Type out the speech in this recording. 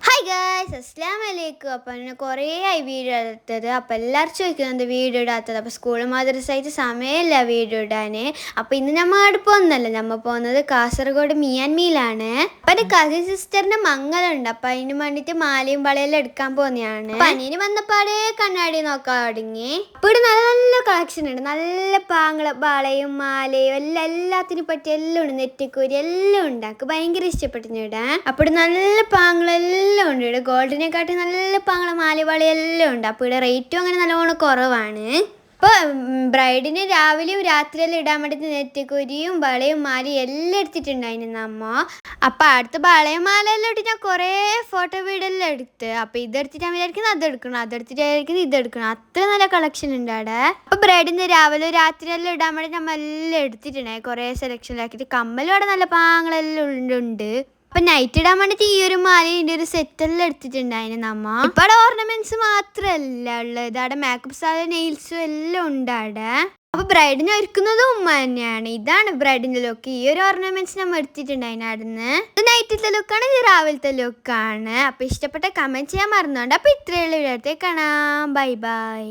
Hi guys, അസ്സലാമു അലൈക്കും. അപ്പം അങ്ങനെ കുറേ ആയി വീഡിയോ എടുത്തത്. അപ്പം എല്ലാവരും ചോദിക്കുന്നുണ്ട് വീഡിയോ ഇടാത്തത്. അപ്പോൾ സ്കൂൾ മദ്രസയായിട്ട് സമയമില്ല വീഡിയോ ഇടാൻ. അപ്പോൾ ഇന്ന് നമ്മൾ അവിടെ പോകുന്നല്ല, നമ്മൾ പോകുന്നത് കാസർഗോഡ് മിയാൻമിയിലാണ്. അപ്പം എൻ്റെ കസിൻ സിസ്റ്ററിൻ്റെ മംഗലുണ്ട്. അപ്പം അതിന് വേണ്ടിയിട്ട് മാലയും വളയെല്ലാം എടുക്കാൻ പോകുന്നതാണ്. അപ്പം അനിയന് വന്നപ്പാടേ കണ്ണാടി നോക്കാൻ തുടങ്ങി. അപ്പോൾ ഇവിടെ നല്ല നല്ല കളക്ഷൻ ഉണ്ട്. നല്ല വളയും മാലയും എല്ലാത്തിനും പറ്റി എല്ലാം ഉണ്ട്. നെറ്റിക്കൂരി എല്ലാം ഉണ്ട്. എനിക്ക് ഭയങ്കര ഇഷ്ടപ്പെട്ടു ഇടാൻ. അപ്പോൾ നല്ല പാങ്ങളെല്ലാം ഉണ്ട്. ഇവിടെ ഗോൾഡിനെക്കാട്ടി നല്ല പാങ്ങള മാലവാളി എല്ലാം ഉണ്ട്. അപ്പോൾ ഇവിടെ റേറ്റും അങ്ങനെ നല്ലോണം കുറവാണ്. അപ്പോൾ ബ്രൈഡിന് രാവിലെയും രാത്രിയെല്ലാം ഇടാൻ വേണ്ടിയിട്ട് നെറ്റിക്കുരിയും വളയും മാലയും എല്ലാം എടുത്തിട്ടുണ്ടായിരുന്നു അമ്മ. അപ്പോൾ അടുത്ത് വളയും മാലയെല്ലാം ഇട്ട് ഞാൻ കുറേ ഫോട്ടോ വീഡിയോയെല്ലാം എടുത്ത്. അപ്പോൾ ഇതെടുത്തിട്ട് ഞാൻ വിചാരിക്കുന്നത് അതെടുക്കണം ഇതെടുക്കണം. അത്ര നല്ല കളക്ഷൻ ഉണ്ട് അവിടെ. അപ്പോൾ ബ്രൈഡിന് രാവിലെ രാത്രിയെല്ലാം ഇടാൻ വേണ്ടി നമ്മൾ എല്ലാം എടുത്തിട്ടുണ്ടായി. കുറേ സെലക്ഷനിലാക്കിയിട്ട് കമ്മലും അവിടെ നല്ല പാങ്ങളെല്ലാം ഉണ്ട്. അപ്പൊ നൈറ്റ് ഇടാൻ വേണ്ടിട്ട് ഈ ഒരു മാലയുടെ ഒരു സെറ്റെല്ലാം എടുത്തിട്ടുണ്ടായിരുന്നു നമ്മ. ഇപ്പൊ അവിടെ ഓർണമെന്റ്സ് മാത്രല്ല ഉള്ളത്, അവിടെ മേക്കപ്പ് സാധനം നെയിൽസും എല്ലാം ഉണ്ട് അവിടെ. അപ്പൊ ബ്രൈഡിനെ ഒരുക്കുന്നതും ഉമ്മ തന്നെയാണ്. ഇതാണ് ബ്രൈഡിന്റെ ലുക്ക്. ഈ ഒരു ഓർണമെന്റ്സ് നമ്മൾ എടുത്തിട്ടുണ്ടായിരുന്നു അവിടുന്ന്. ഇത് നൈറ്റിലത്തെ ലുക്കാണ്, ഇത് രാവിലത്തെ ലുക്കാണ്. അപ്പൊ ഇഷ്ടപ്പെട്ട കമന്റ് ചെയ്യാൻ മറന്നുകൊണ്ട്. അപ്പൊ ഇത്രയുള്ള വീഡിയോ കാണാം. Bye bye.